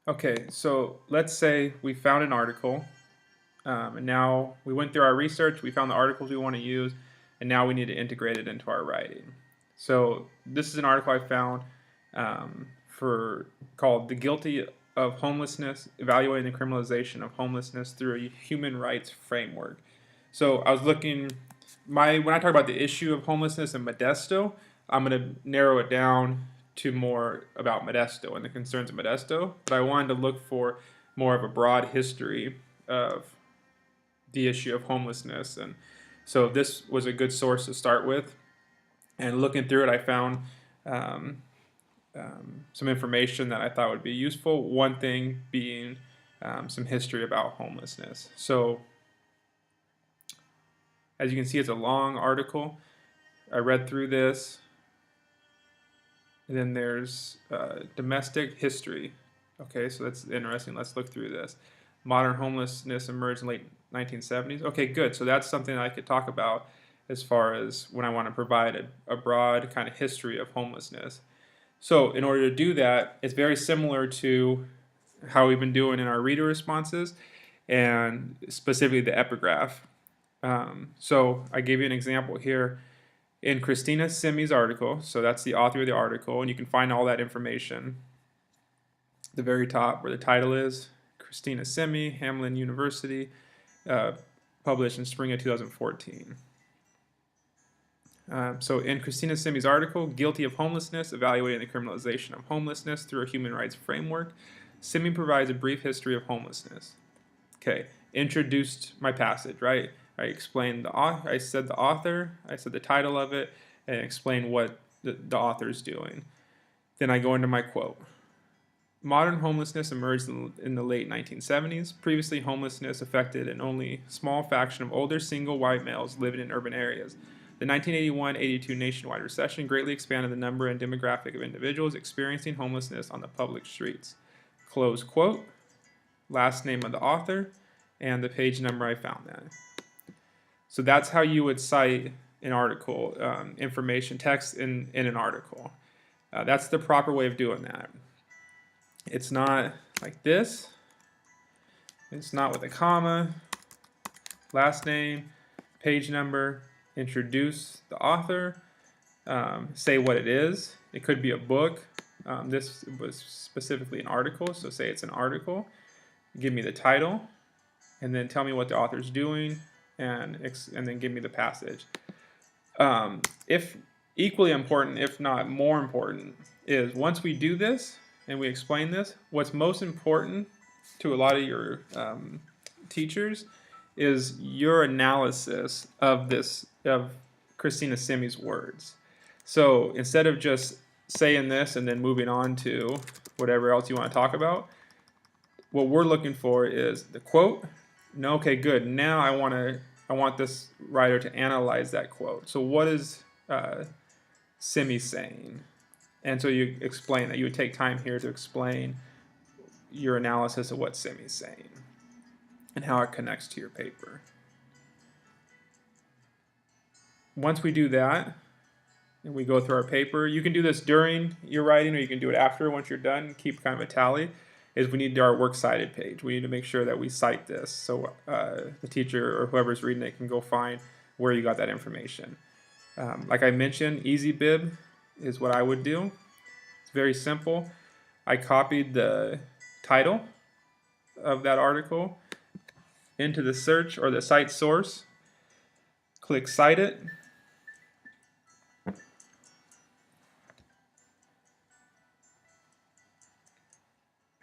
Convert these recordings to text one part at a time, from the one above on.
Okay, so let's say we found an article, and now we went through our research, we found the articles we want to use, and now we need to integrate it into our writing. So this is an article I found for called "The Guilty of Homelessness: Evaluating the Criminalization of Homelessness Through a Human Rights Framework." So I was looking, when I talk about the issue of homelessness in Modesto, I'm going to narrow it down to more about Modesto and the concerns of Modesto, but I wanted to look for more of a broad history of the issue of homelessness. And so this was a good source to start with. And looking through it, I found some information that I thought would be useful. One thing being some history about homelessness. So as you can see, it's a long article. I read through this. And then there's domestic history. Okay, so that's interesting. Let's look through this. Modern homelessness emerged in late 1970s. Okay, good. So that's something I could talk about as far as when I want to provide a broad kind of history of homelessness. So in order to do that, it's very similar to how we've been doing in our reader responses, and specifically the epigraph. So I gave you an example here in Christina Simi's article. So that's the author of the article, and you can find all that information at the very top where the title is. Christina Simi, Hamlin University, published in spring of 2014. So in Christina Simi's article, Guilty of Homelessness, Evaluating the Criminalization of Homelessness Through a Human Rights Framework, Simi provides a brief history of homelessness. Okay, introduced my passage, right? I explained I said the author, I said the title of it, and explained what the author is doing. Then I go into my quote. Modern homelessness emerged in the late 1970s. Previously, homelessness affected an only small fraction of older single white males living in urban areas. The 1981-82 nationwide recession greatly expanded the number and demographic of individuals experiencing homelessness on the public streets. Close quote. Last name of the author and the page number I found that. So that's how you would cite an article, information, text in an article. That's the proper way of doing that. It's not like this. It's not with a comma, last name, page number, introduce the author, say what it is. It could be a book. This was specifically an article, so say it's an article. Give me the title, and then tell me what the author's doing, and then give me the passage. If equally important, if not more important, is once we do this and we explain this, what's most important to a lot of your teachers is your analysis of Christina Simi's words. So instead of just saying this and then moving on to whatever else you want to talk about, what we're looking for is the quote. No, okay, good. Now I want this writer to analyze that quote. So what is Simi saying? And so you explain that. You would take time here to explain your analysis of what Simi's saying and how it connects to your paper. Once we do that, and we go through our paper, you can do this during your writing or you can do it after once you're done. Keep kind of a tally. Is we need to do our works cited page. We need to make sure that we cite this so the teacher or whoever's reading it can go find where you got that information. Like I mentioned, easy bib is what I would do. It's very simple. I copied the title of that article into the search or the cite source. Click cite it.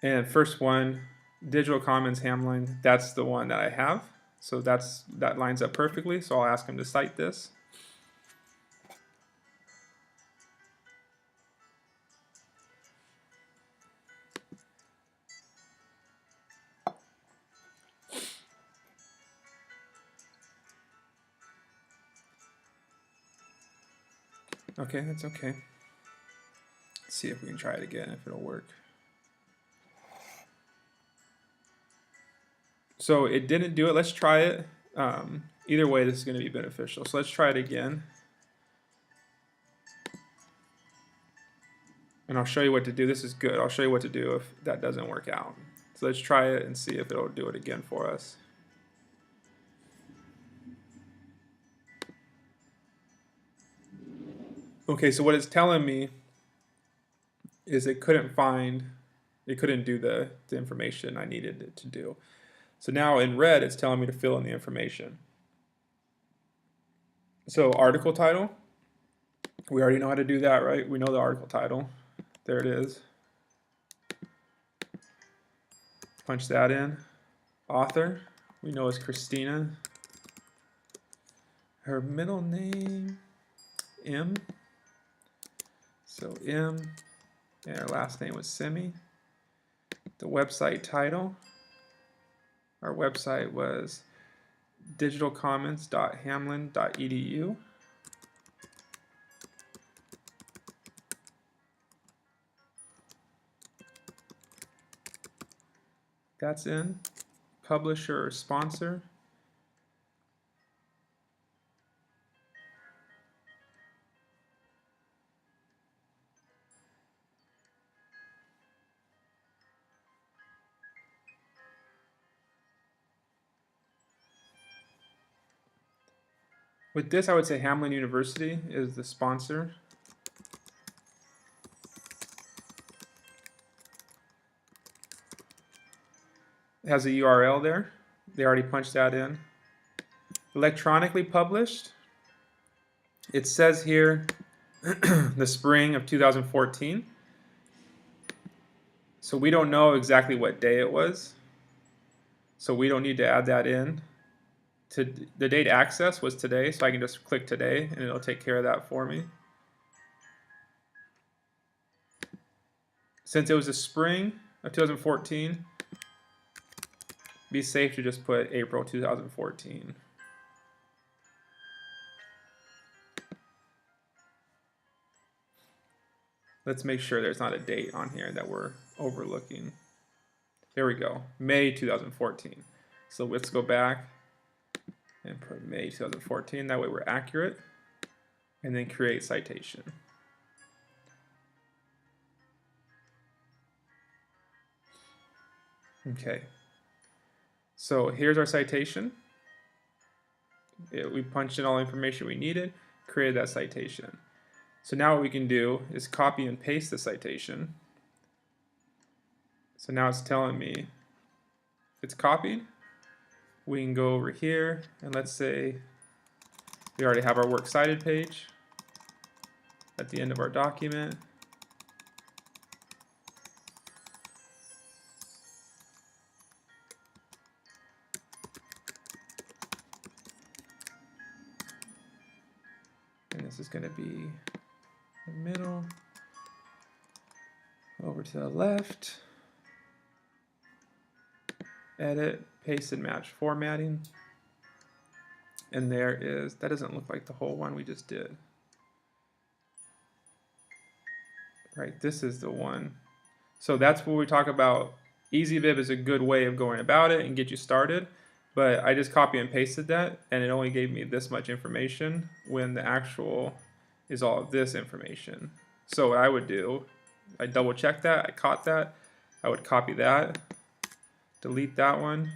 And first one, Digital Commons Hamlin, that's the one that I have. So that lines up perfectly. So I'll ask him to cite this. Okay, that's okay. Let's see if we can try it again, if it'll work. So it didn't do it. Let's try it. Either way, this is going to be beneficial. So let's try it again. And I'll show you what to do. This is good. I'll show you what to do if that doesn't work out. So let's try it and see if it'll do it again for us. Okay, so what it's telling me is it couldn't do the information I needed it to do. So now in red, it's telling me to fill in the information. So article title, we already know how to do that, right? We know the article title. There it is. Punch that in. Author, we know is Christina. Her middle name, M. So M, and her last name was Simi. The website title, our website was digitalcommons.hamlin.edu. That's in. Publisher or sponsor. With this, I would say Hamlin University is the sponsor. It has a URL there. They already punched that in. Electronically published. It says here the spring of 2014. So we don't know exactly what day it was. So we don't need to add that in. The date access was today, so I can just click today and it'll take care of that for me. Since it was the spring of 2014, be safe to just put April 2014. Let's make sure there's not a date on here that we're overlooking. There we go, May 2014. So let's go back and put May 2014, that way we're accurate. And then create citation. Okay, so here's our citation. We punched in all the information we needed, created that citation. So now what we can do is copy and paste the citation. So now it's telling me it's copied. We can go over here and let's say we already have our works cited page at the end of our document. And this is going to be the middle, over to the left, edit, paste and match formatting. And there is, that doesn't look like the whole one we just did. Right, this is the one. So that's where we talk about EasyVib is a good way of going about it and get you started. But I just copy and pasted that and it only gave me this much information when the actual is all of this information. So what I would do, I double check that, I caught that, I would copy that, delete that one,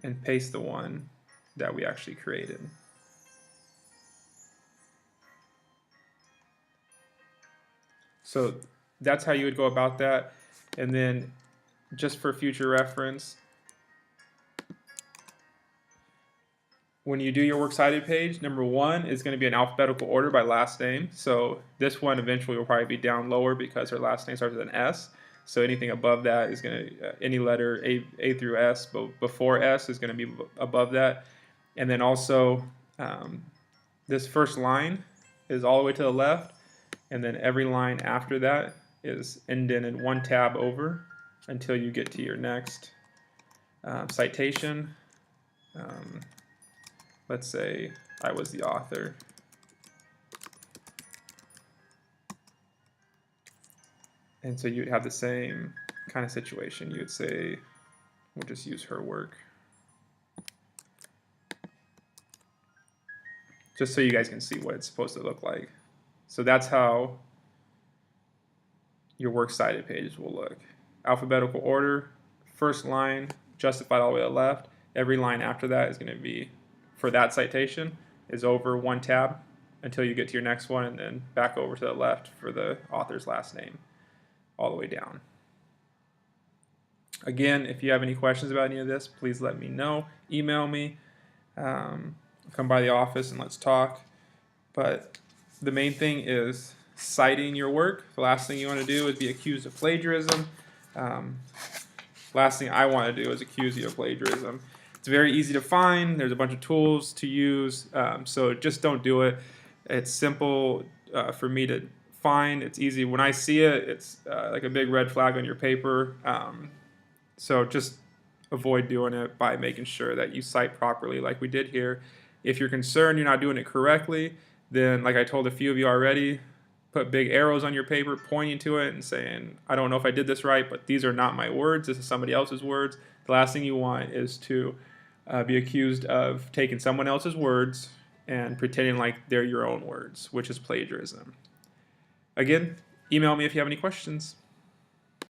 and paste the one that we actually created. So that's how you would go about that. And then just for future reference, when you do your works cited page, number 1 is going to be in alphabetical order by last name. So this one eventually will probably be down lower because her last name starts with an S. So anything above that is going to, any letter A through S, but before S is going to be above that. And then also this first line is all the way to the left. And then every line after that is indented 1 tab over until you get to your next citation. Let's say I was the author. And so you'd have the same kind of situation. You would say, we'll just use her work. Just so you guys can see what it's supposed to look like. So that's how your works cited pages will look. Alphabetical order, first line, justified all the way to the left. Every line after that is going to be, for that citation, is over one tab until you get to your next one, and then back over to the left for the author's last name, all the way down. Again, if you have any questions about any of this, please let me know. Email me. Come by the office and let's talk. But the main thing is citing your work. The last thing you want to do is be accused of plagiarism. Last thing I want to do is accuse you of plagiarism. It's very easy to find. There's a bunch of tools to use, so just don't do it. It's simple for me to find. It's easy. When I see it, it's like a big red flag on your paper. So just avoid doing it by making sure that you cite properly like we did here. If you're concerned you're not doing it correctly, then like I told a few of you already, put big arrows on your paper pointing to it and saying, I don't know if I did this right, but these are not my words. This is somebody else's words. The last thing you want is to be accused of taking someone else's words and pretending like they're your own words, which is plagiarism. Again, email me if you have any questions.